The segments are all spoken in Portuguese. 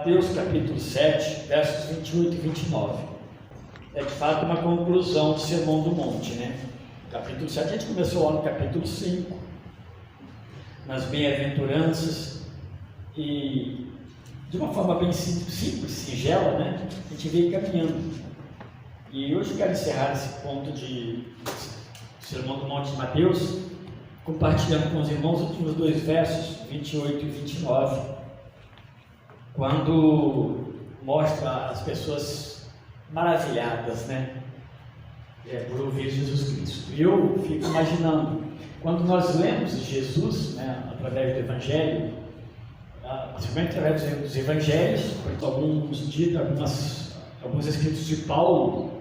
Mateus capítulo 7, versos 28 e 29. É de fato uma conclusão do Sermão do Monte, né? Capítulo 7, a gente começou lá no capítulo 5, nas bem-aventuranças, e de uma forma bem simples, singela, né? A gente veio caminhando. E hoje eu quero encerrar esse ponto de Sermão do Monte de Mateus, compartilhando com os irmãos os últimos dois versos, 28 e 29, quando mostra as pessoas maravilhadas, né? Por ouvir Jesus Cristo. E eu fico imaginando, quando nós lemos Jesus, né, através do Evangelho, principalmente através dos Evangelhos, alguns escritos de Paulo,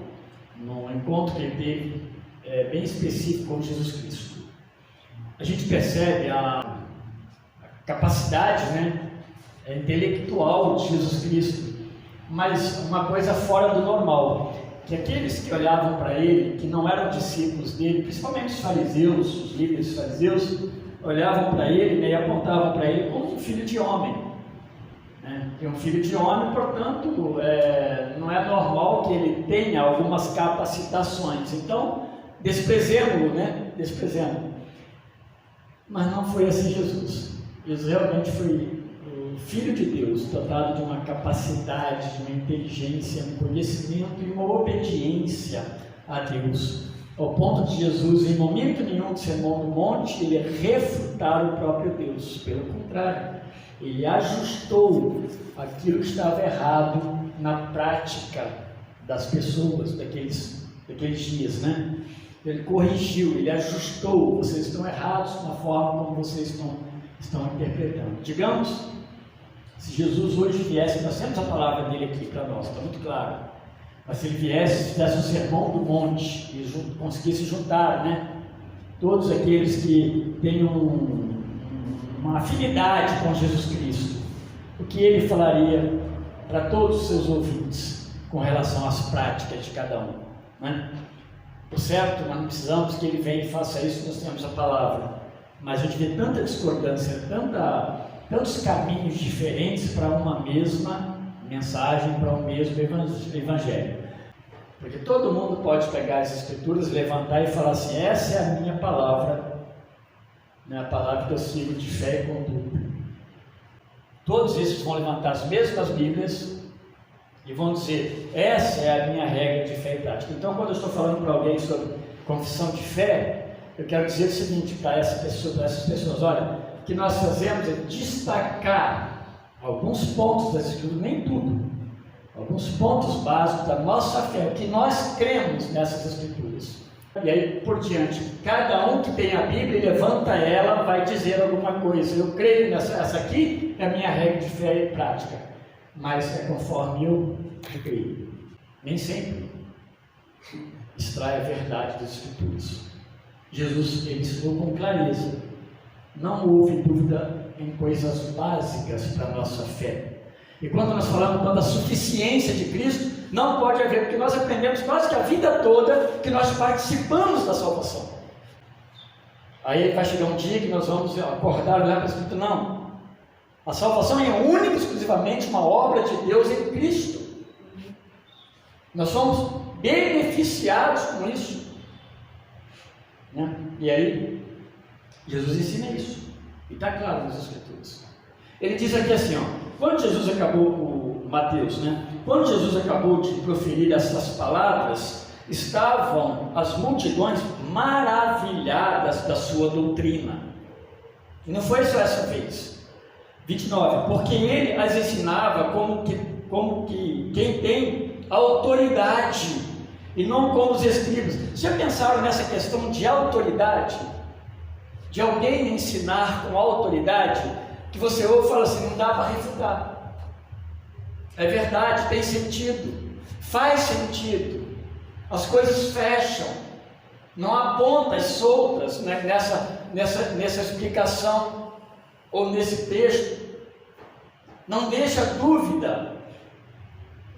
num encontro que ele teve bem específico com Jesus Cristo, a gente percebe a capacidade, né, intelectual de Jesus Cristo, mas uma coisa fora do normal, que aqueles que olhavam para ele, que não eram discípulos dele, principalmente os fariseus, os líderes fariseus, olhavam para ele, né, e apontavam para ele como um filho de homem, né? E um filho de homem, portanto, não é normal que ele tenha algumas capacitações, então desprezemos-lo, né? Desprezemos. Mas não foi assim Jesus. Jesus realmente foi o Filho de Deus, dotado de uma capacidade, de uma inteligência, um conhecimento e uma obediência a Deus, ao ponto de Jesus, em momento nenhum do Sermão do Monte, ele refutar o próprio Deus. Pelo contrário, ele ajustou aquilo que estava errado na prática das pessoas daqueles dias, né? Ele corrigiu, ele ajustou. Vocês estão errados na forma como vocês estão interpretando. Digamos, se Jesus hoje viesse, nós temos a palavra dele aqui para nós, está muito claro, mas se ele viesse, fizesse um sermão do monte e conseguisse juntar, né, todos aqueles que têm uma afinidade com Jesus Cristo, o que ele falaria para todos os seus ouvintes com relação às práticas de cada um, né? Por certo, nós não precisamos que ele venha e faça isso, nós temos a palavra, mas a gente vê tanta discordância, tantos caminhos diferentes para uma mesma mensagem, para um mesmo evangelho. Porque todo mundo pode pegar as escrituras, levantar e falar assim: essa é a minha palavra, né, a palavra que eu sigo de fé e conduta. Todos esses vão levantar as mesmas Bíblias e vão dizer: essa é a minha regra de fé e prática. Então, quando eu estou falando para alguém sobre confissão de fé, eu quero dizer o seguinte para essas pessoas: olha, o que nós fazemos é destacar alguns pontos das Escrituras, nem tudo, alguns pontos básicos da nossa fé, o que nós cremos nessas Escrituras. E aí por diante, cada um que tem a Bíblia, levanta ela, vai dizer alguma coisa. Eu creio essa aqui é a minha regra de fé e prática, mas é conforme eu creio. Nem sempre extrai a verdade das Escrituras. Jesus ensinou com clareza: não houve dúvida em coisas básicas para a nossa fé. E quando nós falamos da suficiência de Cristo, não pode haver, porque nós aprendemos quase que a vida toda que nós participamos da salvação. Aí vai chegar um dia que nós vamos acordar e olhar para a Escritura: não, a salvação é única e exclusivamente uma obra de Deus em Cristo. Nós somos beneficiados com isso, né? E aí Jesus ensina isso, e está claro nas Escrituras. Ele diz aqui assim, quando Jesus acabou, o Mateus, né? Quando Jesus acabou de proferir essas palavras, estavam as multidões maravilhadas da sua doutrina. E não foi só essa vez. 29, porque ele as ensinava como que quem tem autoridade, e não como os escribas. Vocês já pensaram nessa questão de autoridade? De alguém ensinar com autoridade, que você ouve e fala assim: não dá para refutar. É verdade, tem sentido, faz sentido, as coisas fecham, não há pontas soltas, né, nessa explicação ou nesse texto, não deixa dúvida.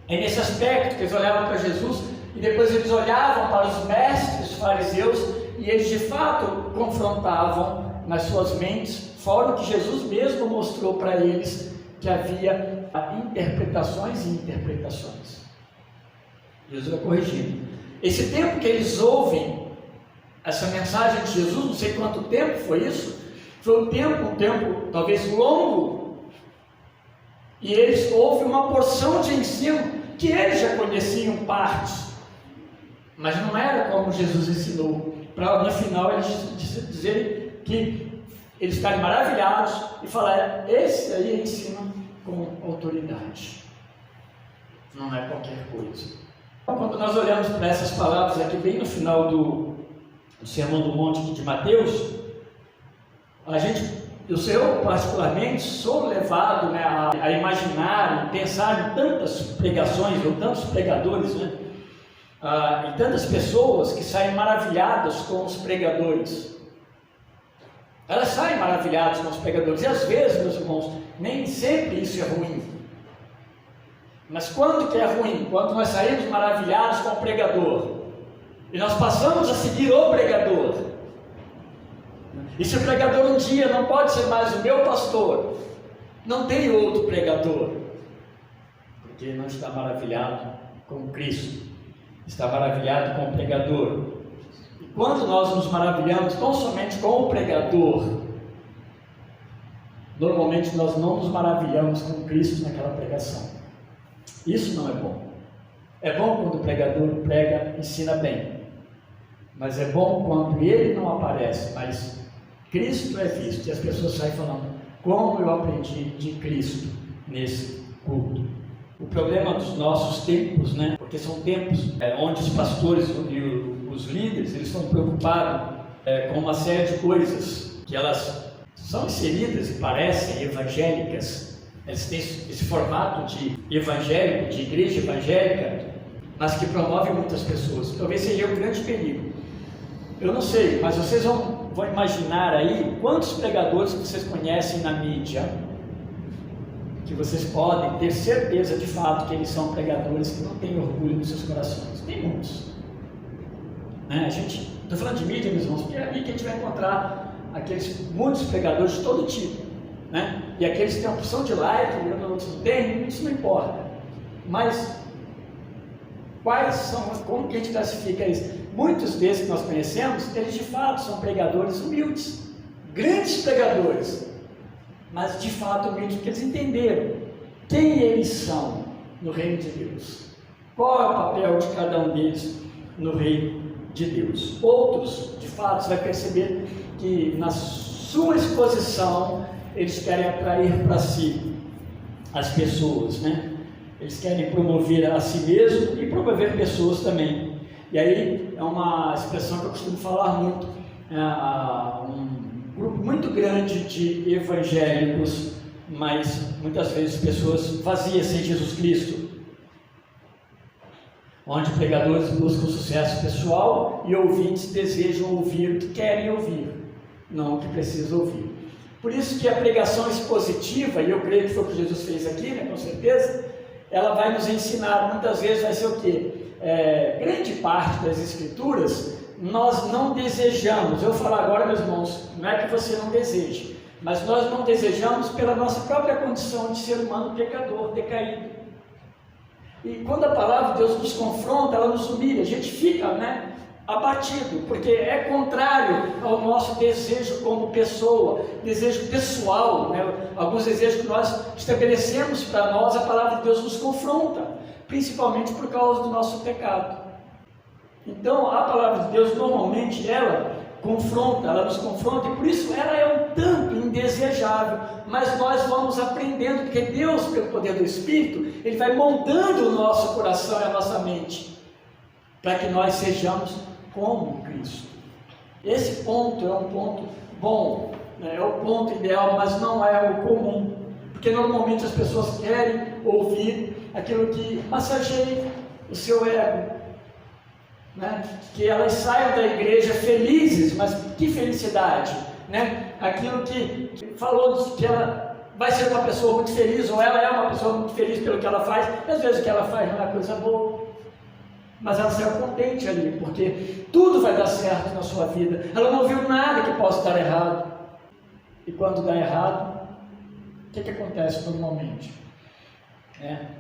É nesse aspecto que eles olhavam para Jesus e depois eles olhavam para os mestres fariseus e eles de fato confrontavam nas suas mentes, fora o que Jesus mesmo mostrou para eles que havia interpretações e interpretações. Jesus vai corrigindo. Esse tempo que eles ouvem essa mensagem de Jesus, não sei quanto tempo foi isso, foi um tempo talvez longo, e eles ouvem uma porção de ensino que eles já conheciam partes, mas não era como Jesus ensinou, para no final eles dizerem que eles ficarem maravilhados e falarem: esse aí ensina com autoridade, não é qualquer coisa. Quando nós olhamos para essas palavras aqui bem no final do Sermão do Monte de Mateus, eu particularmente sou levado, né, a imaginar, pensar em tantas pregações, ou tantos pregadores, né, e tantas pessoas que saem maravilhadas com os pregadores. Elas saem maravilhadas com os pregadores, e às vezes, meus irmãos, nem sempre isso é ruim. Mas quando que é ruim? Quando nós saímos maravilhados com o pregador, e nós passamos a seguir o pregador. E se o pregador um dia não pode ser mais o meu pastor, não tem outro pregador, porque não está maravilhado com Cristo, está maravilhado com o pregador. E quando nós nos maravilhamos tão somente com o pregador, normalmente nós não nos maravilhamos com Cristo naquela pregação. Isso não é bom. É bom quando o pregador prega, ensina bem, mas é bom quando ele não aparece, mas Cristo é visto, e as pessoas saem falando: como eu aprendi de Cristo nesse culto. O problema dos nossos tempos, né? Porque são tempos onde os pastores e os líderes, eles estão preocupados com uma série de coisas que elas são inseridas e parecem evangélicas. Eles têm esse formato de evangélico, de igreja evangélica, mas que promove muitas pessoas. Talvez seja um grande perigo. Eu não sei, mas vocês vão imaginar aí quantos pregadores que vocês conhecem na mídia, que vocês podem ter certeza de fato que eles são pregadores que não têm orgulho nos seus corações. Tem muitos. Estou falando de mídia, meus irmãos, porque é ali que a gente vai encontrar muitos pregadores de todo tipo, né? E aqueles que têm uma porção de like, outros não têm, isso não importa. Mas como que a gente classifica isso? Muitos desses que nós conhecemos, eles de fato são pregadores humildes, grandes pregadores, mas de fato humildes, porque eles entenderam quem eles são no reino de Deus, qual é o papel de cada um deles no reino de Deus. Outros, de fato, você vai perceber que na sua exposição eles querem atrair para si as pessoas, né? Eles querem promover a si mesmo e promover pessoas também. E aí é uma expressão que eu costumo falar muito, um grupo muito grande de evangélicos, mas muitas vezes pessoas vazias sem Jesus Cristo, onde pregadores buscam sucesso pessoal e ouvintes desejam ouvir o que querem ouvir, não o que precisam ouvir. Por isso que a pregação expositiva, e eu creio que foi o que Jesus fez aqui, né, com certeza, ela vai nos ensinar, muitas vezes vai ser o quê? Grande parte das escrituras nós não desejamos. Eu vou falar agora, meus irmãos, não é que você não deseje, mas nós não desejamos pela nossa própria condição de ser humano pecador, decaído. E quando a palavra de Deus nos confronta, ela nos humilha, a gente fica, né, abatido, porque é contrário ao nosso desejo como pessoa, desejo pessoal, né? Alguns desejos que nós estabelecemos para nós, a palavra de Deus nos confronta, principalmente por causa do nosso pecado. Então a palavra de Deus normalmente ela nos confronta, e por isso ela é um tanto indesejável, mas nós vamos aprendendo, porque Deus, pelo poder do Espírito, Ele vai moldando o nosso coração e a nossa mente, para que nós sejamos como Cristo. Esse ponto é um ponto bom, né? É o ponto ideal, mas não é o comum, porque normalmente as pessoas querem ouvir aquilo que massageia o seu ego, né? Que elas saiam da igreja felizes, mas que felicidade, né? Aquilo que falou que ela vai ser uma pessoa muito feliz, ou ela é uma pessoa muito feliz pelo que ela faz, e às vezes o que ela faz não é coisa boa, mas ela saiu contente ali, porque tudo vai dar certo na sua vida. Ela não viu nada que possa dar errado. E quando dá errado, o que acontece normalmente?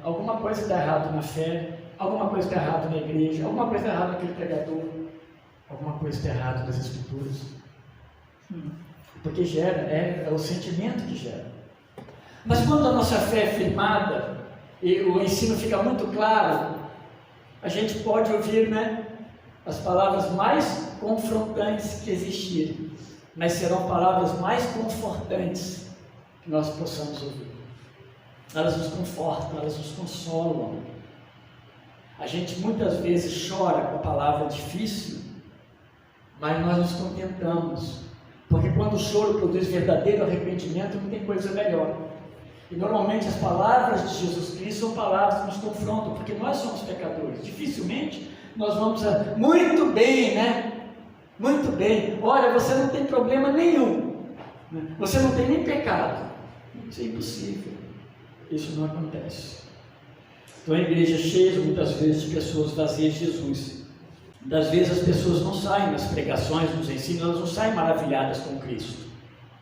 Alguma coisa está errada na fé, alguma coisa está errada na igreja, alguma coisa está errada naquele pregador, alguma coisa está errada nas escrituras. Porque gera, é o sentimento que gera. Mas quando a nossa fé é firmada e o ensino fica muito claro, a gente pode ouvir, as palavras mais confrontantes que existirem, mas serão palavras mais confortantes que nós possamos ouvir. Elas nos confortam, elas nos consolam. A gente muitas vezes chora com a palavra difícil, mas nós nos contentamos, porque quando o choro produz verdadeiro arrependimento, não tem coisa melhor. E normalmente as palavras de Jesus Cristo são palavras que nos confrontam, porque nós somos pecadores. Dificilmente nós vamos muito bem, Muito bem. Olha, você não tem problema nenhum. Você não tem nem pecado. Isso é impossível. Isso não acontece. Então a igreja é cheia muitas vezes de pessoas vazias de Jesus. Muitas vezes as pessoas não saem nas pregações, nos ensinos, elas não saem maravilhadas com Cristo,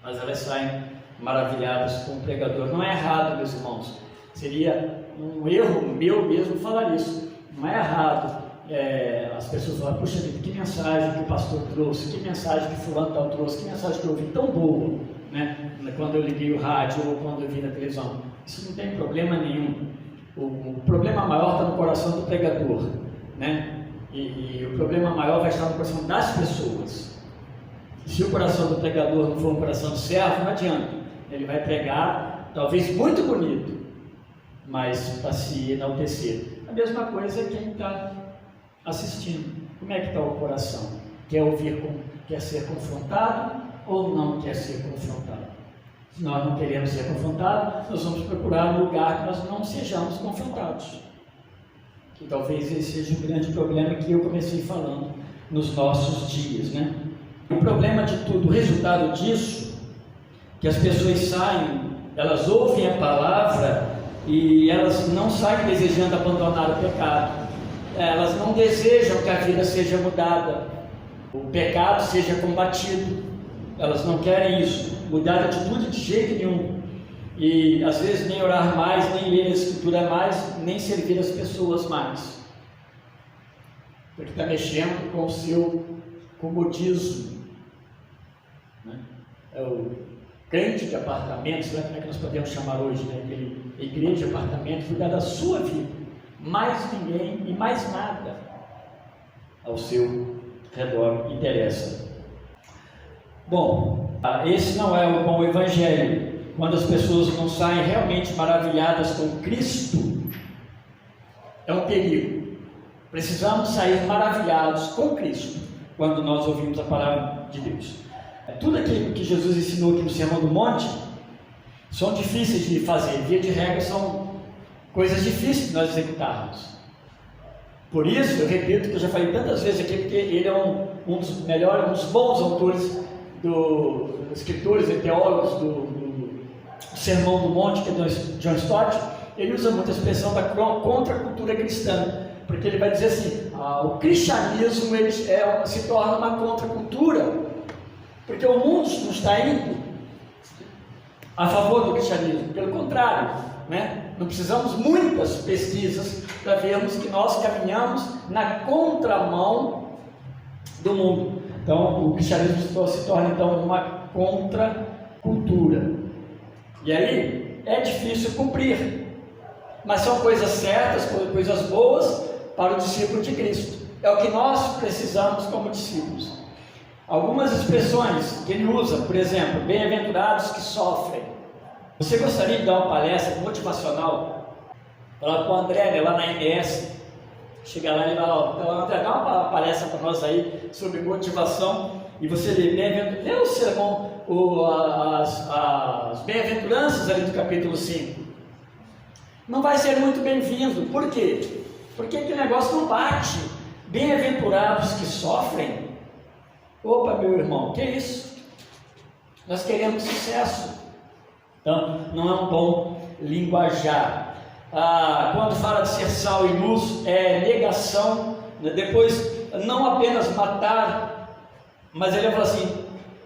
mas elas saem maravilhadas com o pregador. Não é errado, meus irmãos. Seria um erro meu mesmo falar isso. Não é errado. As pessoas falam, puxa vida, que mensagem que o pastor trouxe, que mensagem que fulano tal trouxe, que mensagem que eu ouvi tão boa, quando eu liguei o rádio ou quando eu vi na televisão. Isso não tem problema nenhum. O problema maior está no coração do pregador, e o problema maior vai estar no coração das pessoas. Se o coração do pregador não for um coração de servo, não adianta. Ele vai pregar, talvez muito bonito, mas para se enaltecer. A mesma coisa é quem está assistindo. Como é que está o coração? Quer ser confrontado ou não quer ser confrontado? Se nós não queremos ser confrontados, nós vamos procurar um lugar que nós não sejamos confrontados. Que talvez esse seja o grande problema que eu comecei falando nos nossos dias, O problema de tudo, o resultado disso, que as pessoas saem, elas ouvem a palavra e elas não saem desejando abandonar o pecado. Elas não desejam que a vida seja mudada, o pecado seja combatido. Elas não querem isso, mudar a atitude de jeito nenhum. E às vezes nem orar mais, nem ler a Escritura mais, nem servir as pessoas mais. Porque está mexendo com o seu comodismo. É o crente de apartamento, como é que nós podemos chamar hoje, Aquele igreja de apartamento, cuidar da sua vida. Mais ninguém e mais nada ao seu redor interessa. Bom, esse não é o bom evangelho. Quando as pessoas não saem realmente maravilhadas com Cristo, é um perigo. Precisamos sair maravilhados com Cristo quando nós ouvimos a palavra de Deus. Tudo aquilo que Jesus ensinou aqui no Sermão do Monte são difíceis de fazer. Via de regra, são coisas difíceis de nós executarmos. Por isso, eu repito que eu já falei tantas vezes aqui, porque ele é um dos melhores, um dos bons autores dos escritores e teólogos do Sermão do Monte, que é do John Stott. Ele usa muita expressão da contracultura cristã, porque ele vai dizer assim, o cristianismo se torna uma contracultura, porque o mundo não está indo a favor do cristianismo, pelo contrário, não precisamos muitas pesquisas para vermos que nós caminhamos na contramão do mundo. Então o cristianismo se torna então uma contracultura, e aí é difícil cumprir, mas são coisas certas, coisas boas para o discípulo de Cristo. É o que nós precisamos como discípulos. Algumas expressões que ele usa, por exemplo, bem-aventurados que sofrem. Você gostaria de dar uma palestra motivacional? Falar com o André, lá na MS, chegar lá e falar, André, dá uma palestra para nós aí sobre motivação, e você lê o sermão, as bem-aventuranças ali do capítulo 5. Não vai ser muito bem-vindo. Por quê? Porque aquele negócio não bate. Bem-aventurados que sofrem. Opa, meu irmão, que é isso? Nós queremos sucesso. Então, não é um bom linguajar. Quando fala de ser sal e luz, é negação. Depois, não apenas matar, mas ele fala assim,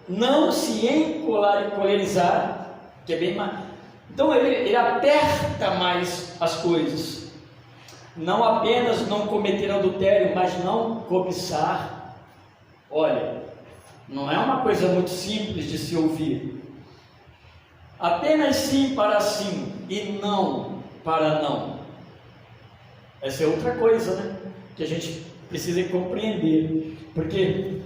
não se encolerizar, que é bem mais. Então ele aperta mais as coisas. Não apenas não cometer adultério, mas não cobiçar. Olha, não é uma coisa muito simples de se ouvir. Apenas sim para sim e não para não. Essa é outra coisa, né? Que a gente precisa compreender. Porque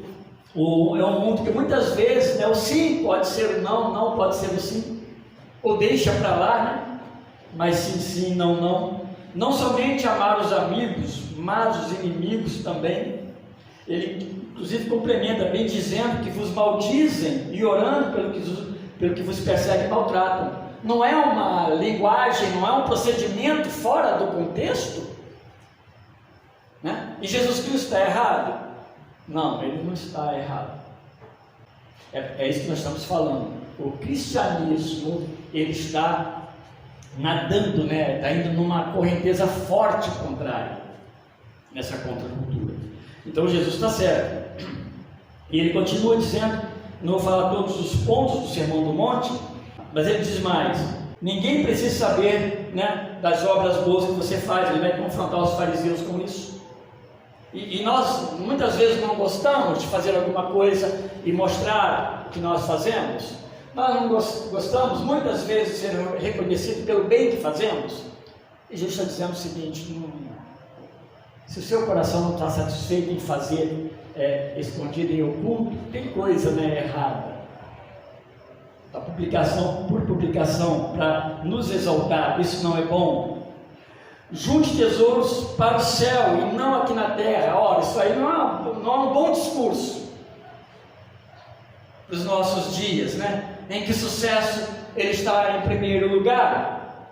é um mundo que muitas vezes, né, o sim pode ser o não, não pode ser o sim. Ou deixa para lá, né? Mas sim, sim, não, não. Não somente amar os amigos, mas os inimigos também. Ele inclusive complementa bem dizendo que vos maldizem e orando pelo que vos perseguem e maltratam. Não é uma linguagem, não é um procedimento fora do contexto, né? E Jesus Cristo está errado? Não, ele não está errado. É isso que nós estamos falando. O cristianismo, ele está nadando, né? Está indo numa correnteza forte contrária nessa contracultura. Então Jesus está certo. E ele continua dizendo, não fala todos os pontos do Sermão do Monte, mas ele diz mais: ninguém precisa saber, né, das obras boas que você faz. Ele vai confrontar os fariseus com isso. E nós muitas vezes não gostamos de fazer alguma coisa e mostrar o que nós fazemos. Nós não gostamos muitas vezes de ser reconhecido pelo bem que fazemos. E Jesus está dizendo o seguinte: se o seu coração não está satisfeito em fazer escondido em oculto, tem coisa, né, errada. Por publicação, para nos exaltar, isso não é bom. Junte tesouros para o céu e não aqui na terra. Ora, isso aí não é um bom discurso para os nossos dias, né? Em que sucesso ele está em primeiro lugar.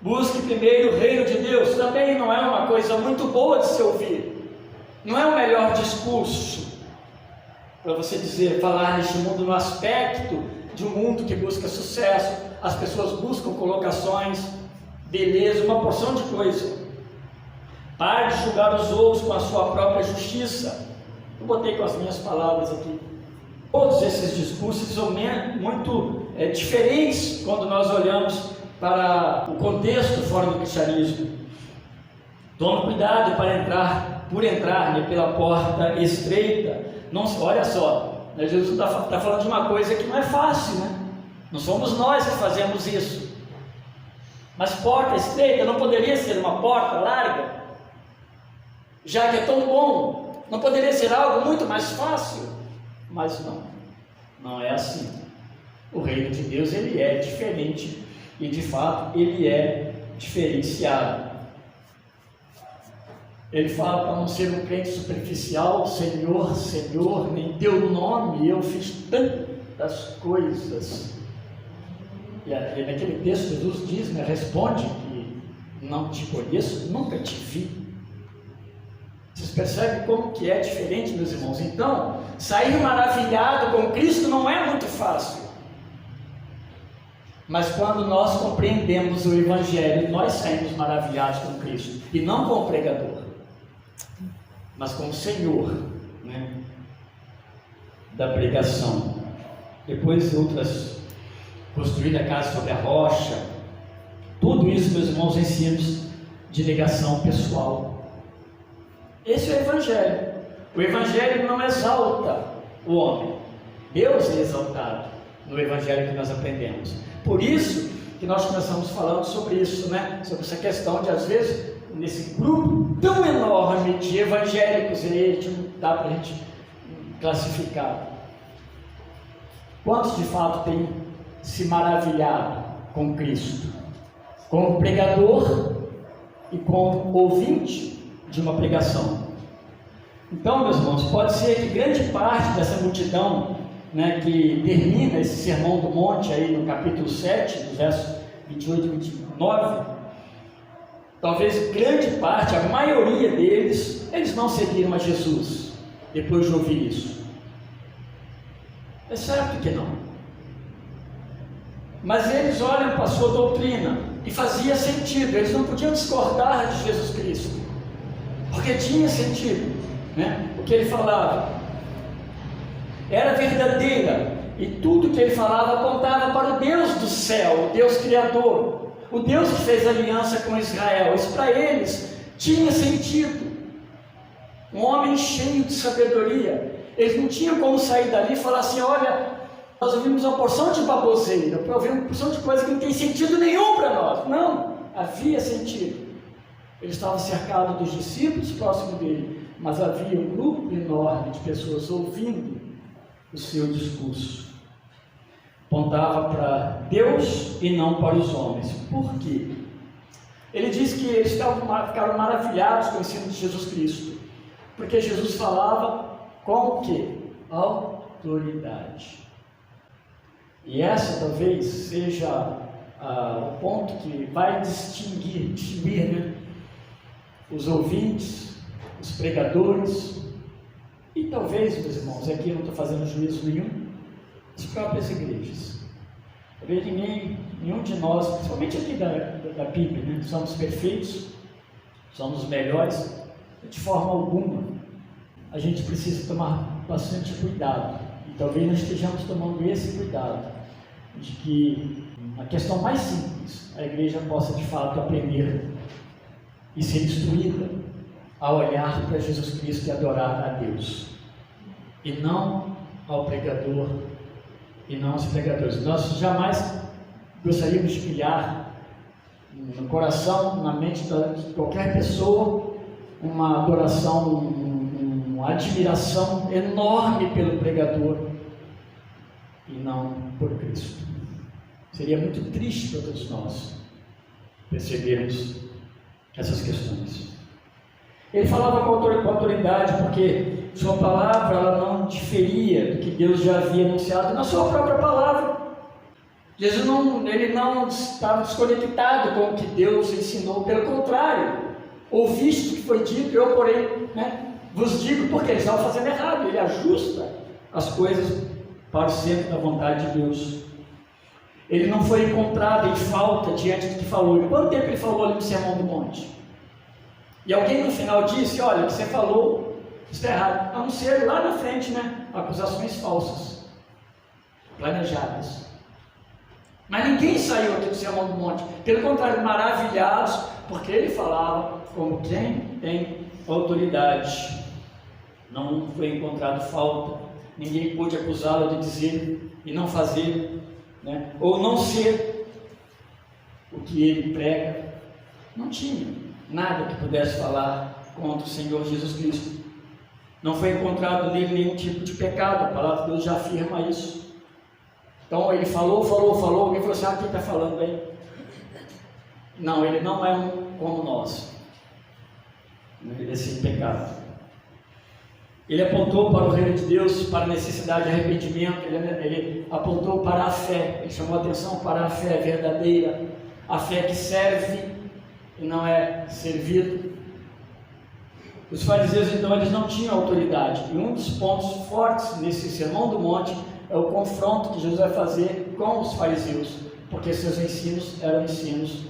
Busque primeiro o reino de Deus. Também não é uma coisa muito boa de se ouvir. Não é o melhor discurso para você falar neste mundo no aspecto de um mundo que busca sucesso. As pessoas buscam colocações, beleza, uma porção de coisa. Pare de julgar os outros com a sua própria justiça. Eu botei com as minhas palavras aqui. Todos esses discursos são muito diferentes quando nós olhamos para o contexto fora do cristianismo. Tome cuidado por entrar, né, pela porta estreita. Não, olha só, né, Jesus está falando de uma coisa que não é fácil, né? Não somos nós que fazemos isso. Mas porta estreita não poderia ser uma porta larga? Já que é tão bom, não poderia ser algo muito mais fácil? Mas não é assim. O reino de Deus, ele é diferente e de fato ele é diferenciado. Ele fala para não ser um crente superficial: Senhor, Senhor, em teu nome eu fiz tantas coisas. E naquele texto Jesus diz, né, responde que não te conheço, nunca te vi. Vocês percebem como que é diferente, meus irmãos? Então, sair maravilhado com Cristo não é muito fácil. Mas quando nós compreendemos o Evangelho, nós saímos maravilhados com Cristo. E não com o pregador, mas com o Senhor, né, da pregação. Depois outras, construir a casa sobre a rocha. Tudo isso, meus irmãos, ensinos de negação pessoal. Esse é o Evangelho. O Evangelho não exalta o homem. Deus é exaltado no Evangelho que nós aprendemos. Por isso que nós começamos falando sobre isso, né? Sobre essa questão de, às vezes, nesse grupo tão enorme de evangélicos, dá para a gente classificar. Quantos de fato têm se maravilhado com Cristo? Como pregador e como ouvinte de uma pregação. Então, meus irmãos, pode ser que grande parte dessa multidão, né, que termina esse Sermão do Monte aí no capítulo 7, dos versos 28 e 29, talvez grande parte, a maioria deles, eles não seguiram a Jesus depois de ouvir isso. É certo que não. Mas eles olham para a sua doutrina e fazia sentido, eles não podiam discordar de Jesus Cristo, porque tinha sentido, né? O que ele falava era verdadeira E tudo que ele falava apontava para o Deus do céu, o Deus Criador, o Deus que fez aliança com Israel. Isso para eles tinha sentido. Um homem cheio de sabedoria. Eles não tinham como sair dali e falar assim: olha, nós ouvimos uma porção de baboseira, ouvimos uma porção de coisa que não tem sentido nenhum para nós. Não, havia sentido. Ele estava cercado dos discípulos próximos dele, mas havia um grupo enorme de pessoas ouvindo o seu discurso. Apontava para Deus e não para os homens. Por quê? Ele diz que eles ficaram maravilhados com o ensino de Jesus Cristo, porque Jesus falava com o quê? Autoridade. E essa talvez seja o ponto que vai distinguir, né, os ouvintes, os pregadores, e talvez, meus irmãos, aqui eu não estou fazendo juízo nenhum, as próprias igrejas. Talvez nenhum de nós, principalmente aqui da PIB, né, somos perfeitos, somos melhores, de forma alguma. A gente precisa tomar bastante cuidado, e talvez nós estejamos tomando esse cuidado, de que a questão mais simples, a igreja possa de fato aprender e ser instruída a olhar para Jesus Cristo e adorar a Deus, e não ao pregador, e não aos pregadores. Nós jamais gostaríamos de criar no coração, na mente de qualquer pessoa, uma adoração, uma admiração enorme pelo pregador e não por Cristo. Seria muito triste para todos nós percebermos essas questões. Ele falava com autoridade porque sua palavra ela não diferia do que Deus já havia anunciado na sua própria palavra. Jesus ele não estava desconectado com o que Deus ensinou, pelo contrário, ouviste o que foi dito, eu porém, vos digo, porque eles estavam fazendo errado. Ele ajusta as coisas para o centro da vontade de Deus. Ele não foi encontrado em falta diante do que falou. E quanto tempo ele falou ali no Sermão do Monte? E alguém no final disse: olha, o que você falou está errado. A não ser lá na frente, acusações falsas, planejadas. Mas ninguém saiu aqui do Sermão do Monte, pelo contrário, maravilhados, porque ele falava como quem tem autoridade. Não foi encontrado falta, ninguém pôde acusá-lo de dizer e não fazer, ou não ser o que ele prega. Não tinha nada que pudesse falar contra o Senhor Jesus Cristo. Não foi encontrado nele nenhum tipo de pecado, a palavra de Deus já afirma isso. Então ele falou, alguém falou assim: quem está falando aí? Não, ele não é um como nós, ele é sem pecado. Ele apontou para o reino de Deus, para a necessidade de arrependimento, ele apontou para a fé, ele chamou a atenção para a fé verdadeira, a fé que serve e não é servido. Os fariseus então eles não tinham autoridade, e um dos pontos fortes nesse Sermão do Monte é o confronto que Jesus vai fazer com os fariseus, porque seus ensinos eram ensinos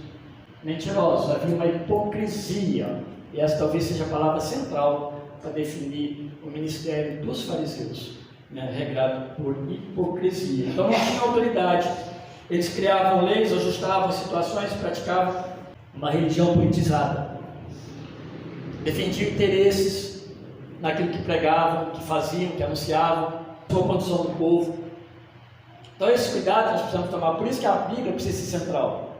mentirosos, havia uma hipocrisia, e essa talvez seja a palavra central para definir o ministério dos fariseus, regrado por hipocrisia. Então não tinha autoridade, eles criavam leis, ajustavam situações, praticavam uma religião politizada, defendiam interesses naquilo que pregavam, que faziam, que anunciavam, a sua condição do povo. Então esse cuidado nós precisamos tomar, por isso que a Bíblia precisa ser central.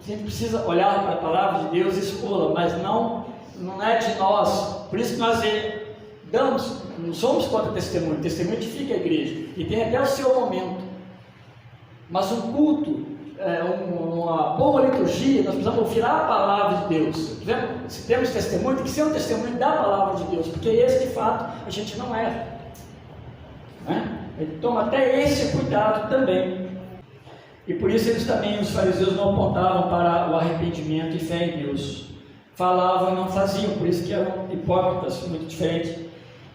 A gente precisa olhar para a palavra de Deus e expô-la, mas não é de nós. Por isso que nós não somos contra testemunho, testemunho edifica a igreja, e tem até o seu momento. Mas um culto, uma boa liturgia, nós precisamos ouvir a palavra de Deus. Se temos testemunho, tem que ser um testemunho da palavra de Deus, porque esse de fato a gente não erra. Ele toma até esse cuidado também. E por isso eles também, os fariseus, não apontavam para o arrependimento e fé em Deus. Falavam e não faziam, por isso que eram hipócritas, muito diferentes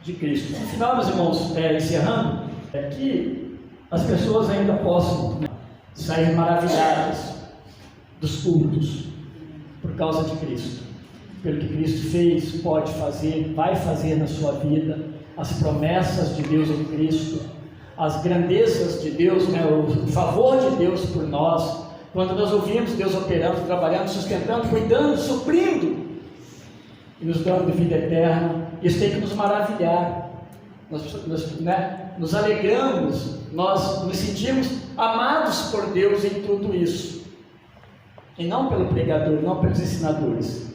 de Cristo. No final, meus irmãos, encerrando, é que as pessoas ainda possam sair maravilhadas dos cultos por causa de Cristo, pelo que Cristo fez, pode fazer, vai fazer na sua vida, as promessas de Deus em Cristo, as grandezas de Deus, né, o favor de Deus por nós, quando nós ouvimos Deus operando, trabalhando, sustentando, cuidando, suprindo e nos dando vida eterna, isso tem que nos maravilhar. Nos alegramos, nós nos sentimos amados por Deus em tudo isso, e não pelo pregador, não pelos ensinadores.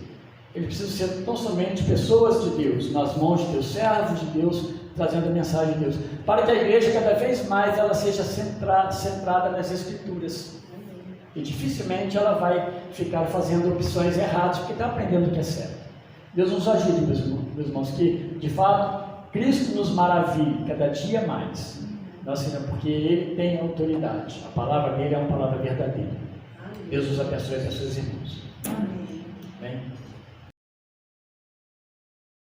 Ele precisa ser tão somente pessoas de Deus, nas mãos de Deus, servos de Deus, trazendo a mensagem de Deus, para que a igreja cada vez mais ela seja centrada nas Escrituras, e dificilmente ela vai ficar fazendo opções erradas, porque está aprendendo o que é certo. Deus nos ajude, meus irmãos, que de fato Cristo nos maravilhe cada dia mais, porque Ele tem autoridade, a palavra dele é uma palavra verdadeira. Deus os abençoe, seus irmãos.